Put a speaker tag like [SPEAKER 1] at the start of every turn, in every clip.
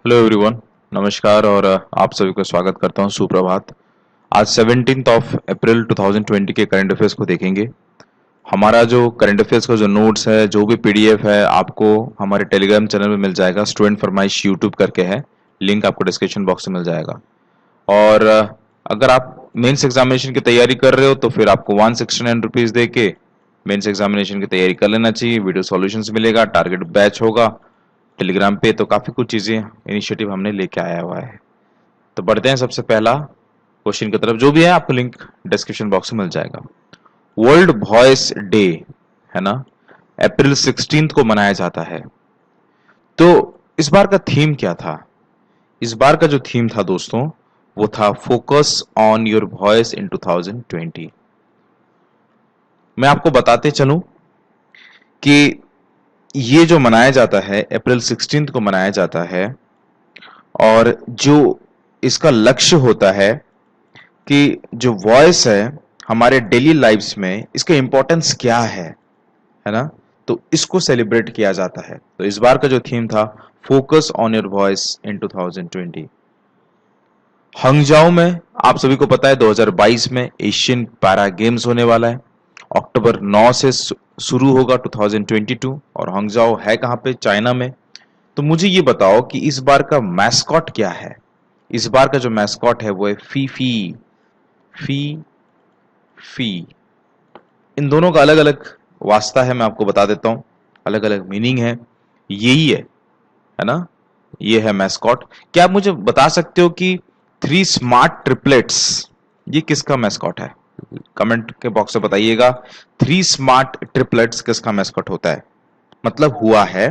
[SPEAKER 1] Hello everyone, नमस्कार और आप सभी को स्वागत करता हूं। सुप्रभात। आज 17 अप्रैल 2020 के करंट अफेयर्स को देखेंगे। हमारा जो करंट अफेयर्स का जो नोट्स है, जो भी पीडीएफ है, आपको हमारे टेलीग्राम चैनल में मिल जाएगा। स्टूडेंट फरमाइश यूट्यूब करके है, लिंक आपको डिस्क्रिप्शन बॉक्स में मिल जाएगा। और अगर आप मेंस एग्जामिनेशन की तैयारी कर रहे हो तो फिर आपको 169 रुपीज दे के मेंस एग्जामिनेशन की तैयारी कर लेना चाहिए। वीडियो सॉल्यूशंस मिलेगा, टारगेट बैच होगा टेलीग्राम पे। तो काफी कुछ चीजें इनिशिएटिव हमने लेके आया हुआ है। तो बढ़ते हैं सबसे पहला क्वेश्चन की तरफ। जो भी है आपको लिंक डिस्क्रिप्शन बॉक्स में मिल जाएगा। वर्ल्ड वॉइस डे है ना, अप्रैल 16 को मनाया जाता है। तो इस बार का थीम क्या था? इस बार का जो थीम था दोस्तों, वो था focus on your voice in 2020। मैं आपको बताते चलूं कि ये जो मनाया जाता है अप्रैल 16 को मनाया जाता है, और जो इसका लक्ष्य होता है कि जो वॉइस है हमारे डेली लाइफ्स में, इसका इंपॉर्टेंस क्या है ना। तो इसको सेलिब्रेट किया जाता है। तो इस बार का जो थीम था focus on your voice in 2020। हंगजाओ में आप सभी को पता है 2022 में एशियन पैरा गेम्स होने वाला है। अक्टूबर 9 से शुरू होगा 2022। और हंगजाओ है कहां पे? चाइना में। तो मुझे ये बताओ कि इस बार का मैस्कॉट क्या है? इस बार का जो मैस्कॉट है वो है फीफी। फी फी इन दोनों का अलग अलग वास्ता है, मैं आपको बता देता हूं। अलग अलग मीनिंग है, यही है ना। ये है मैस्कॉट। क्या आप मुझे बता सकते हो कि 3 स्मार्ट ट्रिपलेट्स ये किसका मैस्कॉट है? कमेंट के बॉक्स में बताइएगा। 3 स्मार्ट ट्रिपलेट्स किसका मैस्कॉट होता है, मतलब हुआ है।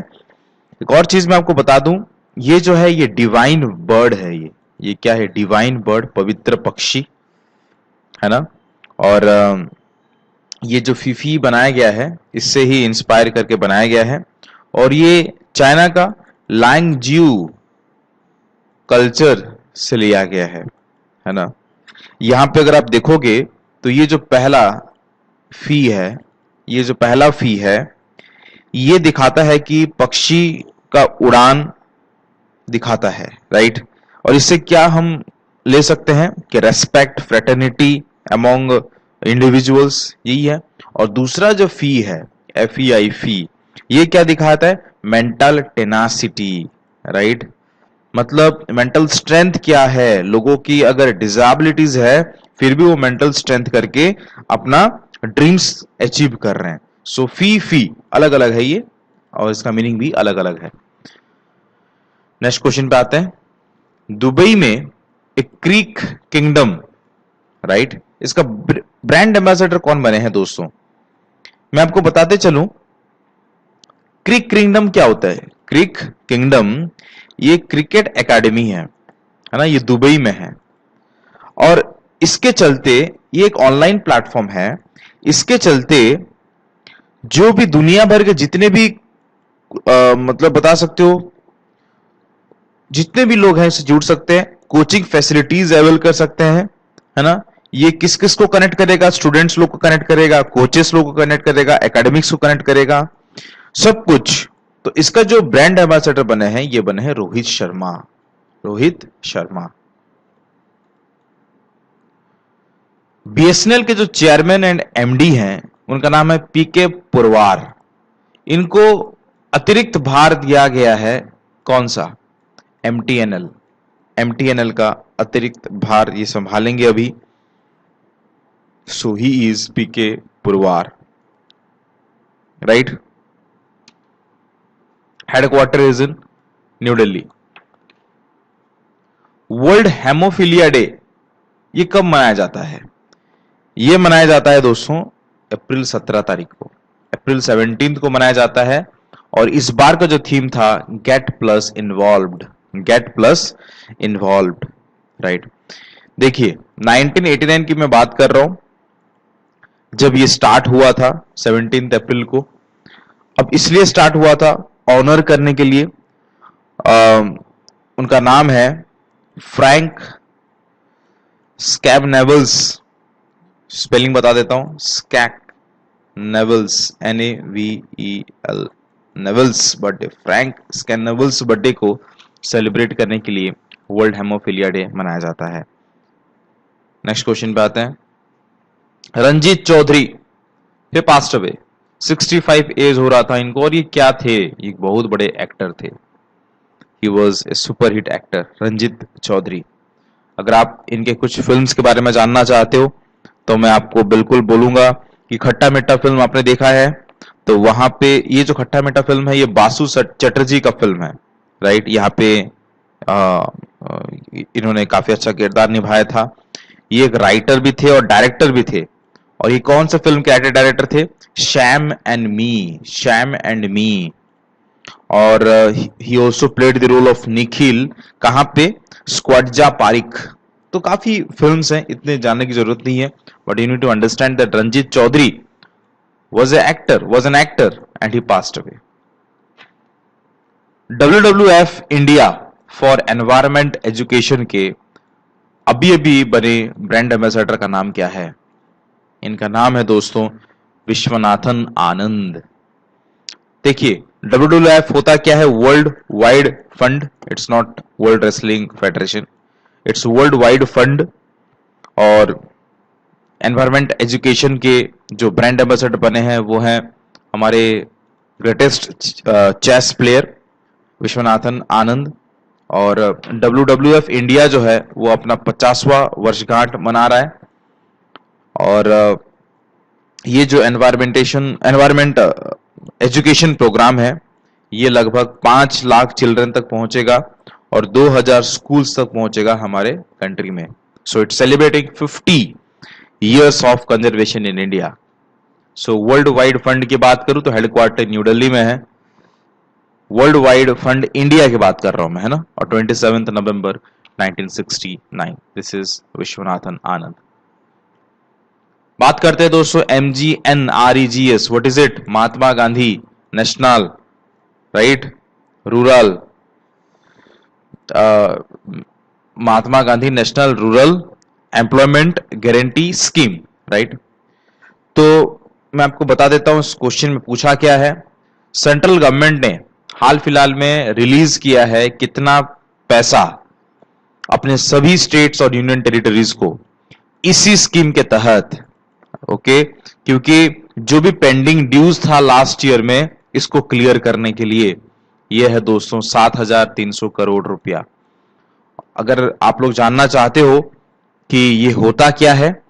[SPEAKER 1] एक और चीज मैं आपको बता दूं, ये जो है ये डिवाइन बर्ड है। ये क्या है? डिवाइन बर्ड, पवित्र पक्षी है ना। और ये जो फीफी बनाया गया है, इससे ही इंस्पायर करके बनाया गया है। और ये चाइना का लांगज्यू कल्चर से लिया गया है ना। यहां पे अगर आप देखोगे तो ये जो पहला फी है, ये जो पहला फी है, ये दिखाता है कि पक्षी का उड़ान दिखाता है, राइट। और इससे क्या हम ले सकते हैं कि रेस्पेक्ट, फ्रेटर्निटी अमोंग इंडिविजुअल्स, यही है। और दूसरा जो फी है, FEI फी, ये क्या दिखाता है? Mental tenacity, right. मतलब मेंटल स्ट्रेंथ क्या है लोगों की, अगर डिसेबिलिटीज है फिर भी वो मेंटल स्ट्रेंथ करके अपना ड्रीम्स अचीव कर रहे हैं। सो फी अलग अलग है ये, और इसका मीनिंग भी अलग अलग है। नेक्स्ट क्वेश्चन पे आते हैं। दुबई में एक क्रीक किंगडम, राइट, इसका ब्रांड एम्बेसडर कौन बने हैं दोस्तों? मैं आपको बताते चलूं, क्रीक किंगडम क्या होता है। क्रीक किंगडम ये क्रिकेट एकेडमी है ना, ये दुबई में है। और इसके चलते ये एक ऑनलाइन प्लेटफॉर्म है। इसके चलते जो भी दुनिया भर के जितने भी मतलब बता सकते हो, जितने भी लोग हैं इससे जुड़ सकते हैं। कोचिंग फैसिलिटीज अवेल कर सकते हैं, है ना। ये किस किस को कनेक्ट करेगा? स्टूडेंट्स लोग को कनेक्ट करेगा, कोचेस लोग को कनेक्ट करेगा, एकेडमिक्स को कनेक्ट करेगा, सब कुछ। तो इसका जो ब्रांड एम्बेसडर बने हैं, ये बने हैं रोहित शर्मा। रोहित शर्मा। BSNL के जो चेयरमैन एंड MD हैं, उनका नाम है PK पुरवार। इनको अतिरिक्त भार दिया गया है, कौन सा? MTNL का अतिरिक्त भार ये संभालेंगे अभी। So he is PK Purwar, right. Headquarter is in New Delhi. World haemophilia day ये कब मनाया जाता है? ये मनाया जाता है दोस्तों अप्रैल 17 तारीख को। अप्रैल 17 को मनाया जाता है। और इस बार का जो थीम था gate plus involved. Gate plus involved, right. देखिए 1989 की मैं बात कर रहा हूं, जब ये स्टार्ट हुआ था 17 अप्रैल को। अब इसलिए स्टार्ट हुआ था ऑनर करने के लिए। उनका नाम है फ्रैंक स्कैबनेवल्स। स्पेलिंग बता देता हूं, स्कैक नेवल्स, NAVEL नेवल्स बर्थडे, फ्रैंक स्कैनेवल्स बर्थडे को सेलिब्रेट करने के लिए वर्ल्ड हेमोफीलिया डे मनाया जाता है। नेक्स्ट क्वेश्चन पे आते हैं। रंजीत चौधरी ये पास्ट अवे, 65 एज हो रहा था इनको, और ये क्या थे? ये बहुत बड़े एक्टर थे। He was a super hit actor Ranjit Chaudhary. अगर आप इनके कुछ फिल्म्स के बारे में जानना चाहते हो तो मैं आपको बिल्कुल बोलूंगा कि खट्टा मीठा फिल्म आपने देखा है, तो वहां पे ये जो खट्टा मीठा फिल्म है ये बासु चटर्जी का फिल्म है, राइट। यहाँ पे इन्होंने काफी अच्छा किरदार निभाया था। ये एक राइटर भी थे और डायरेक्टर भी थे। और ये कौन सा फिल्म के डायरेक्टर थे? Sam and me, Sam and me. और he also played the role of Nikhil, कहां पे? स्क्वाडजा पारिक। तो काफी फिल्म्स हैं, इतने जानने की जरूरत नहीं है, but you need to understand that Ranjit Chaudhary was an actor and he passed away. WWF India for environment education के अभी अभी बने ब्रांड एम्बेसडर का नाम क्या है? इनका नाम है दोस्तों विश्वनाथन आनंद। देखिए WWF होता क्या है? World wide fund. It's not world wrestling federation, it's world wide fund. और एनवायरमेंट एजुकेशन के जो ब्रांड एम्बेसडर बने हैं वो हैं हमारे greatest chess player Viswanathan Anand. और WWF इंडिया जो है वो अपना 50वां वर्षगांठ मना रहा है। और ये जो एनवायरमेंट एजुकेशन प्रोग्राम है ये लगभग 5 लाख चिल्ड्रन तक पहुंचेगा और 2000 स्कूल्स तक पहुंचेगा हमारे कंट्री में। So it's celebrating 50 years of conservation in India. So world wide fund की बात करूं तो हेडक्वार्टर न्यू दिल्ली में है। वर्ल्ड वाइड फंड इंडिया की बात कर रहा हूं मैं, है ना। और 27 नवंबर 1969। This is Viswanathan Anand. बात करते हैं दोस्तों MGNREGS। What is it? Mahatma Gandhi national right rural Mahatma Gandhi national rural employment guarantee scheme, right. तो मैं आपको बता देता हूं इस क्वेश्चन में पूछा क्या है। सेंट्रल गवर्नमेंट ने हाल फिलहाल में रिलीज किया है कितना पैसा अपने सभी स्टेट्स और यूनियन टेरिटरीज को इसी स्कीम के तहत, ओके, क्योंकि जो भी पेंडिंग ड्यूज था लास्ट ईयर में इसको क्लियर करने के लिए यह है दोस्तों 7300 करोड़ रुपया। अगर आप लोग जानना चाहते हो कि ये होता क्या है,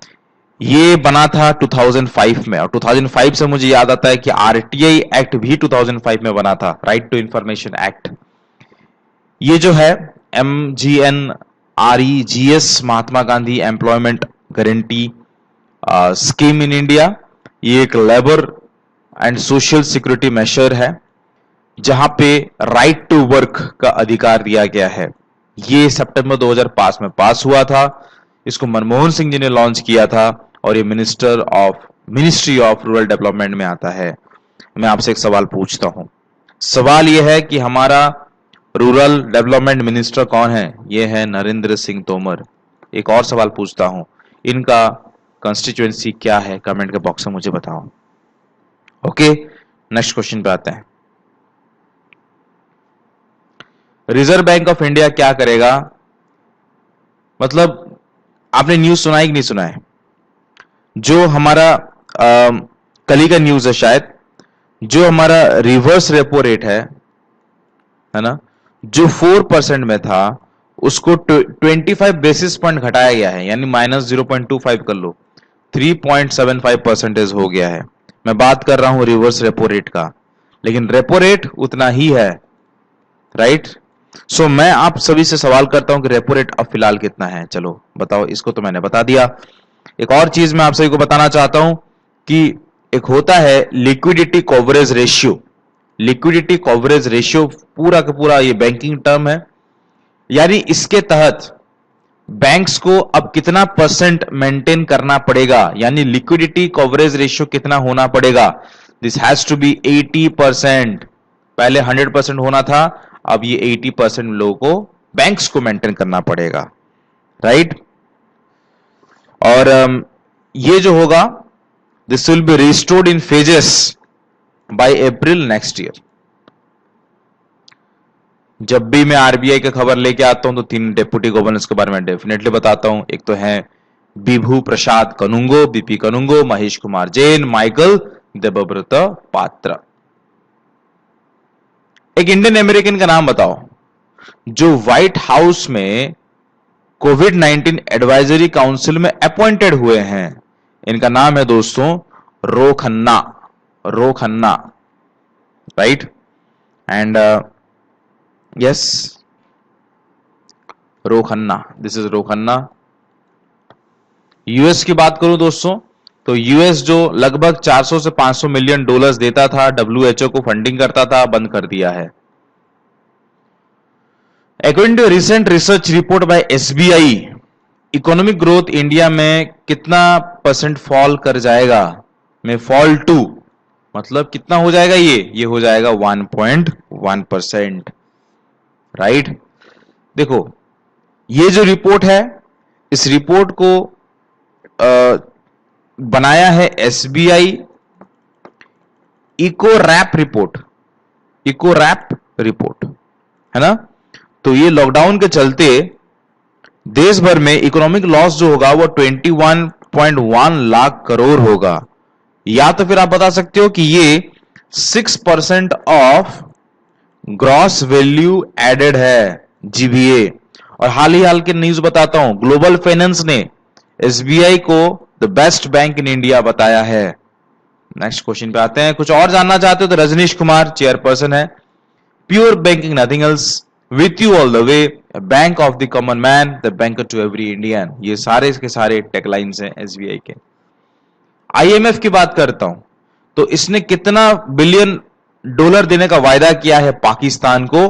[SPEAKER 1] ये बना था 2005 में। और 2005 से मुझे याद आता है कि RTI एक्ट भी 2005 में बना था, राइट टू इंफॉर्मेशन एक्ट। ये जो है MGNREGS Mahatma Gandhi employment guarantee scheme in India, ये एक labour and social security measure है जहां पे राइट टू वर्क का अधिकार दिया गया है। ये सितंबर 2005 में पास हुआ था। इसको मनमोहन सिंह जी ने लॉन्च किया था और ये मिनिस्ट्री ऑफ रूरल डेवलपमेंट में आता है। मैं आपसे एक सवाल पूछता हूं। सवाल यह है कि हमारा रूरल डेवलपमेंट मिनिस्टर कौन है? ये है नरेंद्र सिंह तोमर। एक और सवाल पूछता हूं, इनका कंस्टिट्यूएंसी क्या है? कमेंट के बॉक्स में मुझे बताओ। ओके, नेक्स्ट क्वेश्चन पे आते हैं। रिजर्व बैंक ऑफ इंडिया क्या करेगा? मतलब आपने न्यूज सुना है कि नहीं सुना है? जो हमारा कल ही का न्यूज है शायद, जो हमारा रिवर्स रेपो रेट है ना, जो 4% में था उसको 25 बेसिस पॉइंट घटाया गया है, यानी -0.25 कर लो, 3.75% हो गया है। मैं बात कर रहा हूं रिवर्स रेपो रेट का, लेकिन रेपो रेट उतना ही है, राइट। सो मैं आप सभी से सवाल करता हूं कि रेपो रेट अब फिलहाल कितना है? चलो बताओ। इसको तो मैंने बता दिया। एक और चीज मैं आप सभी को बताना चाहता हूं कि एक होता है liquidity coverage ratio. Liquidity coverage ratio पूरा का पूरा ये बैंकिंग टर्म है, यानी इसके तहत बैंक्स को अब कितना परसेंट मेंटेन करना पड़ेगा, यानी लिक्विडिटी कवरेज रेशियो कितना होना पड़ेगा। This has to be 80%। पहले 100% होना था, अब ये 80% लोगों को बैंक्स को मेंटेन करना पड़ेगा, राइट। और ये जो होगा this will be restored in phases by April next year. जब भी मैं आरबीआई की खबर लेके आता हूं तो 3 डेप्यूटी गवर्नर्स के बारे में डेफिनेटली बताता हूं। एक तो है विभू प्रसाद कनुंगो, बीपी कनुंगो, महेश कुमार जैन, माइकल देबव्रत पात्रा। एक इंडियन अमेरिकन का नाम बताओ जो व्हाइट हाउस में कोविड 19 एडवाइजरी काउंसिल में अपॉइंटेड हुए हैं। इनका नाम है दोस्तों Ro Khanna, Ro Khanna, right. And yes, Ro Khanna, this is Ro Khanna. US की बात करूं दोस्तों तो यूएस जो लगभग 400 से 500 मिलियन डॉलर्स देता था, डब्ल्यूएचओ को फंडिंग करता था, बंद कर दिया है। According to recent research report by SBI, economic growth India में कितना परसेंट फॉल कर जाएगा, में फॉल टू, मतलब कितना हो जाएगा, ये हो जाएगा 1.1%, राइट। देखो ये जो रिपोर्ट है, इस रिपोर्ट को बनाया है SBI Ecowrap report, Ecowrap report, है ना। तो ये लॉकडाउन के चलते देश भर में इकोनॉमिक लॉस जो होगा वो 21.1 लाख करोड़ होगा। या तो फिर आप बता सकते हो कि ये 6% ऑफ ग्रॉस वैल्यू एडेड है, जीवीए। और हाल के न्यूज बताता हूं, ग्लोबल फाइनेंस ने एसबीआई को the best bank in India बताया है। नेक्स्ट क्वेश्चन पे आते हैं। कुछ और जानना चाहते हो तो रजनीश कुमार चेयरपर्सन है, pure banking nothing else, with you all the way, bank of the common man, the bank to every Indian. ये सारे के सारे टेकलाइंस हैं एसबीआई के। आईएमएफ की बात करता हूं तो इसने कितना बिलियन डॉलर देने का वायदा किया है पाकिस्तान को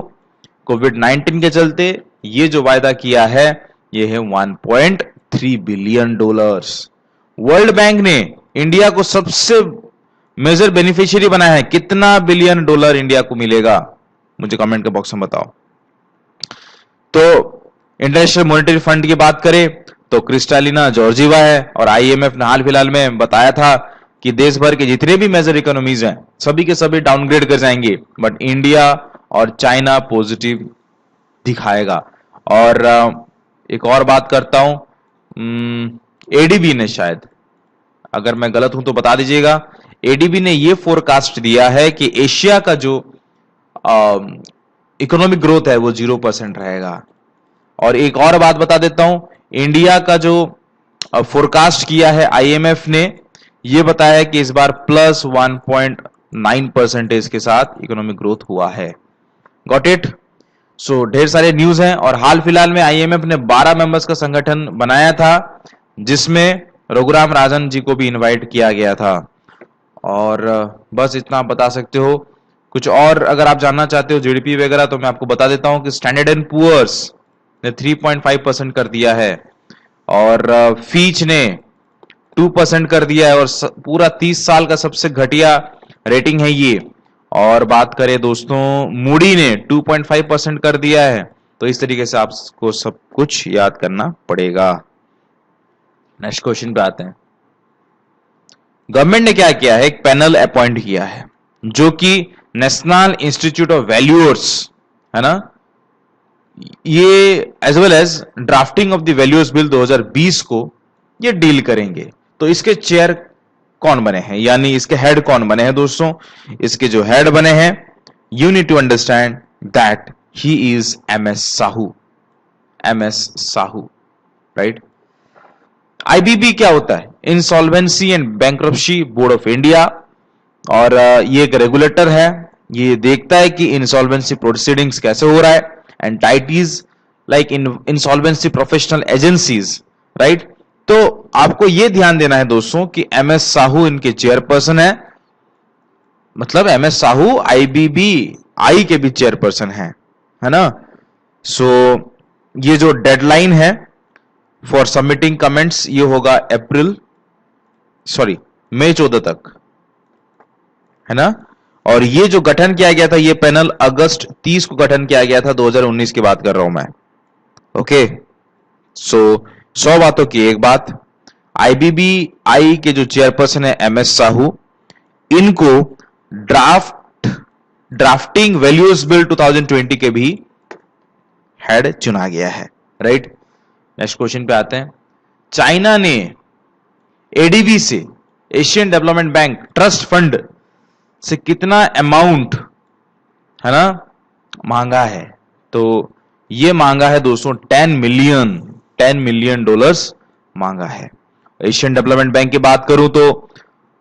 [SPEAKER 1] कोविड 19 के चलते। ये जो वायदा किया है ये है 1.3 बिलियन डॉलर्स। वर्ल्ड बैंक ने इंडिया को सबसे मेजर बेनिफिशियरी बनाया है, कितना बिलियन डॉलर इंडिया को मिलेगा, मुझे कमेंट के बॉक्स में बताओ। तो इंटरनेशनल मॉनेटरी फंड की बात करें तो क्रिस्टालिना जॉर्जिवा है, और आईएमएफ ने हाल फिलहाल में बताया था कि देश भर के जितने भी मेजर इकोनॉमीज हैं सभी के सभी डाउनग्रेड कर जाएंगे, बट इंडिया और चाइना पॉजिटिव दिखाएगा। और एक और बात करता हूं, एडीबी ने, शायद अगर मैं गलत हूं तो बता दीजिएगा, एडीबी ने यह फोरकास्ट दिया है कि एशिया का जो इकोनॉमिक ग्रोथ है वो 0% रहेगा। और एक और बात बता देता हूं, इंडिया का जो फोरकास्ट किया है आईएमएफ ने, यह बताया कि इस बार +1.9% के साथ इकोनॉमिक ग्रोथ हुआ है। Got it. सो ढेर सारे न्यूज हैं, और हाल फिलहाल में आईएमएफ ने 12 मेंबर्स का संगठन बनाया था जिसमें रघुराम राजन जी को भी इनवाइट किया गया था। और बस इतना आप बता सकते हो। कुछ और अगर आप जानना चाहते हो जीडीपी वगैरह तो मैं आपको बता देता हूं कि स्टैंडर्ड एंड पुअर्स ने 3.5% कर दिया है, और फीच ने 2% कर दिया है, और पूरा 30 साल का सबसे घटिया रेटिंग है ये। और बात करें दोस्तों, मूडी ने 2.5% कर दिया है। तो इस तरीके से आपको सब कुछ याद करना पड़ेगा। नेक्स्ट क्वेश्चन पे आते हैं। गवर्नमेंट ने क्या किया है, एक पैनल अपॉइंट किया है जो कि नेशनल इंस्टीट्यूट ऑफ वैल्यूअर्स, है ना, ये as well as drafting of the valuers bill 2020 को ये डील करेंगे। तो इसके चेयर कौन बने हैं, यानी इसके हेड कौन बने हैं दोस्तों? इसके जो हेड बने हैं, you need to understand that he is MS Sahu, MS Sahu, right. IBB क्या होता है? Insolvency and bankruptcy board of India, और ये एक रेगुलेटर है, ये देखता है कि इंसॉल्वेंसी प्रोसीडिंग्स कैसे हो रहा है, entities like insolvency professional agencies, right. तो आपको यह ध्यान देना है दोस्तों कि एमएस साहू इनके चेयरपर्सन है, मतलब एमएस साहू आईबीबी आई के भी चेयरपर्सन है ना। सो ये जो डेडलाइन है फॉर सबमिटिंग कमेंट्स ये होगा मई 14 तक, है ना। और ये जो गठन किया गया था, ये पैनल अगस्त 30 को गठन किया गया था, 2019 की बात कर रहा हूं मैं। ओके, सो 100 बातों की एक बात, आईबीबीआई के जो चेयरपर्सन है एमएस साहू, इनको ड्राफ्टिंग वैल्यूज बिल 2020 के भी हेड चुना गया है, राइट। नेक्स्ट क्वेश्चन पे आते हैं। चाइना ने एडीबी से, Asian development bank trust fund से कितना अमाउंट, है ना, मांगा है? तो ये मांगा है दोस्तों 10 मिलियन डॉलर्स मांगा है। एशियन डेवलपमेंट बैंक की बात करूं तो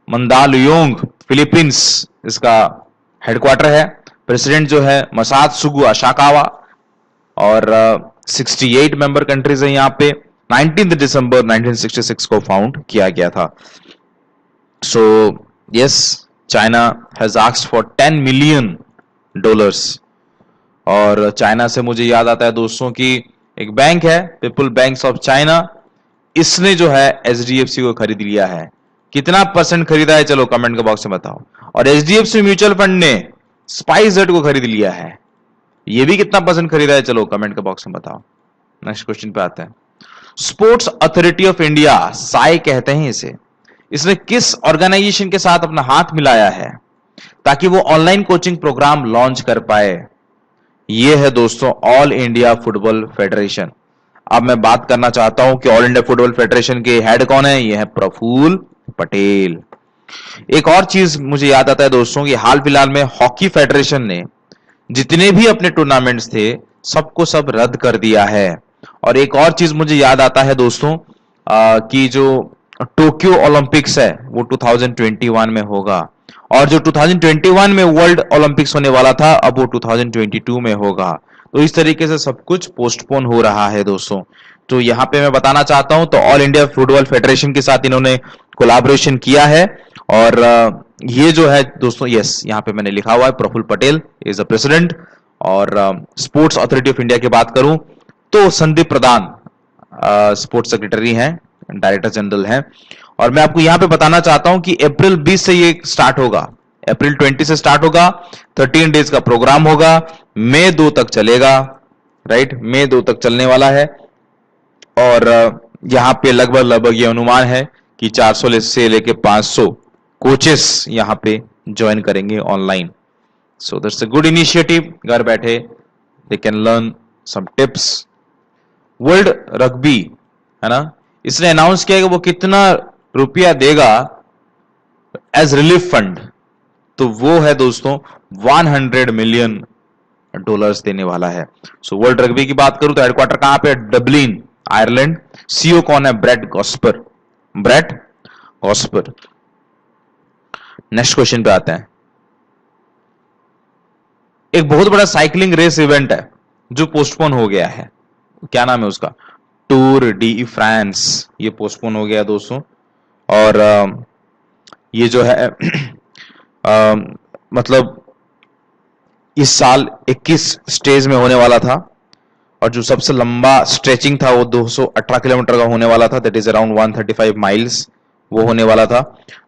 [SPEAKER 1] मंदालुयोंग फिलीपींस इसका हेडक्वार्टर है। प्रेसिडेंट जो है मसात्सुगु अशाकावा, और 68 मेंबर कंट्रीज है यहाँ पे। 19 दिसंबर 1966 को फाउंड किया गया था। So yes, China has asked for 10 million dollars. और चाइना से मुझे याद आता है दोस्तों कि एक बैंक है पीपल बैंक्स ऑफ चाइना, इसने जो है एचडीएफसी को खरीद लिया है। कितना परसेंट खरीदा है चलो कमेंट के बॉक्स में बताओ। और एचडीएफसी म्यूचुअल फंड ने स्पाइसजेट को खरीद लिया है, ये भी कितना परसेंट खरीदा है चलो कमेंट के बॉक्स में बताओ। नेक्स्ट क्वेश्चन पे आते हैं। Sports authority of India, Sai कहते हैं इसे, इसने किस ऑर्गेनाइजेशन के साथ अपना हाथ मिलाया है ताकि वो ऑनलाइन कोचिंग प्रोग्राम लॉन्च कर पाए? ये है दोस्तों ऑल इंडिया फुटबॉल फेडरेशन। अब मैं बात करना चाहता हूं कि ऑल इंडिया फुटबॉल फेडरेशन के हेड कौन है? ये है प्रफुल्ल पटेल। एक और चीज मुझे याद आता है दोस्तों कि हाल फिलहाल में हॉकी फेडरेशन ने जितने भी अपने टूर्नामेंट्स थे सबको सब रद्द कर दिया है। और एक और चीज मुझे याद आता है दोस्तों कि जो टोक्यो ओलंपिक्स है वो 2021 में होगा, और जो 2021 में वर्ल्ड ओलंपिक्स होने वाला था अब वो 2022 में होगा। तो इस तरीके से सब कुछ पोस्टपोन हो रहा है दोस्तों। तो यहां पे मैं बताना चाहता हूं तो ऑल इंडिया फुटबॉल फेडरेशन के साथ इन्होंने कोलैबोरेशन किया है। और ये जो है दोस्तों, यस, यहां पे मैंने लिखा हुआ है Praful Patel is the president. और स्पोर्ट्स अथॉरिटी ऑफ इंडिया की बात करूं तो संदीप प्रधान स्पोर्ट्स सेक्रेटरी हैं, डायरेक्टर जनरल हैं। और मैं आपको यहां पे बताना चाहता हूं कि अप्रैल 20 से ये स्टार्ट होगा, अप्रैल 20 से स्टार्ट होगा, 13 डेज का प्रोग्राम होगा, मई 2 तक चलेगा, राइट, मई 2 तक चलने वाला है। और यहां पे लगभग ये अनुमान है कि 400 से लेके 500 कोचेस यहां पे ज्वाइन करेंगे online. So that's a good initiative, घर बैठे they can learn some tips. World rugby, है ना, इसने अनाउंस किया कि वो कितना रुपया देगा एज रिलीफ फंड, तो वो है दोस्तों 100 मिलियन डॉलर्स देने वाला है। सो वर्ल्ड रग्बी की बात करूं तो हेडक्वार्टर कहां पे? Dublin, Ireland. सीईओ कौन है? Brett Gosper, Brett Gosper. Next question पे आते हैं। एक बहुत बड़ा साइकिलिंग रेस इवेंट है जो पोस्टपोन हो गया है, क्या नाम है उसका? टूर डी फ्रांस, ये पोस्टपोन हो गया दोस्तों। और ये जो है मतलब इस साल 21 स्टेज में होने वाला था, और जो सबसे लंबा स्ट्रेचिंग था वो 218 किलोमीटर का होने वाला था, दैट इज अराउंड 135 माइल्स वो होने वाला था।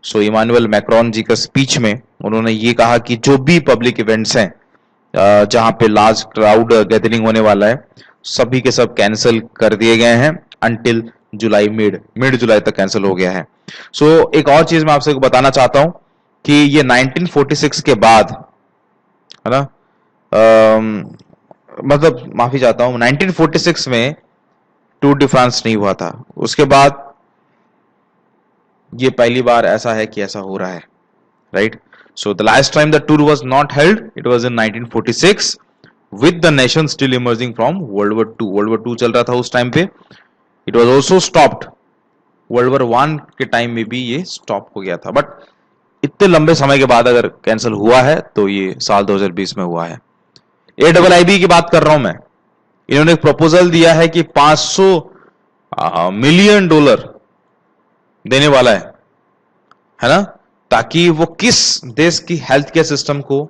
[SPEAKER 1] सो इमानुएल मैक्रोन जी का स्पीच में उन्होंने ये कहा कि जो भी पब्लिक इवेंट्स हैं जहां पे लार्ज क्राउड गैदरिंग होने वाला है सभी के सब कैंसिल कर दिए गए हैं अंटिल जुलाई, मिड जुलाई तक कैंसिल हो गया है। सो एक और चीज मैं आपसे बताना चाहता हूं कि ये 1946 के बाद, है ना, मतलब माफी चाहता हूं, 1946 में टूर डी फ्रांस नहीं हुआ था, उसके बाद ये पहली बार ऐसा है कि ऐसा हो रहा है, right. So the last time the tour was not held, it was in 1946 with the nation still emerging from World War II. World War II चल रहा था उस टाइम पे, it was also stopped. World War I के time में भी ये stop हो गया था, बट इतने लंबे समय के बाद अगर कैंसिल हुआ है तो ये साल 2020 में हुआ है। AIIB की बात कर रहा हूं मैं, इन्होंने एक प्रपोजल दिया है कि 500 मिलियन डॉलर देने वाला है ना, ताकि वो किस देश की हेल्थ केयर सिस्टम को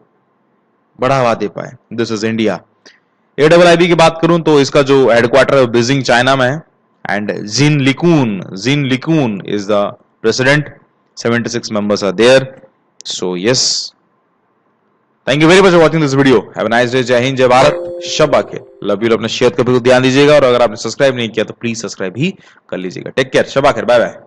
[SPEAKER 1] बढ़ावा दे पाए। This is India. AIIB की बात करूं तो इसका जो हेडक्वार्टर है बीजिंग चाइना में है, and Jin Liqun is the president. 76 members are there. So yes, thank you very much for watching this video. Have a nice day. जय हिंद, जय भारत, शब्बा के लव यू। अपने शेयर का भी ध्यान दीजिएगा, और अगर आपने सब्सक्राइब नहीं किया तो प्लीज सब्सक्राइब ही कर लीजिएगा। टेक केयर, शब्बा खैर, बाय बाय।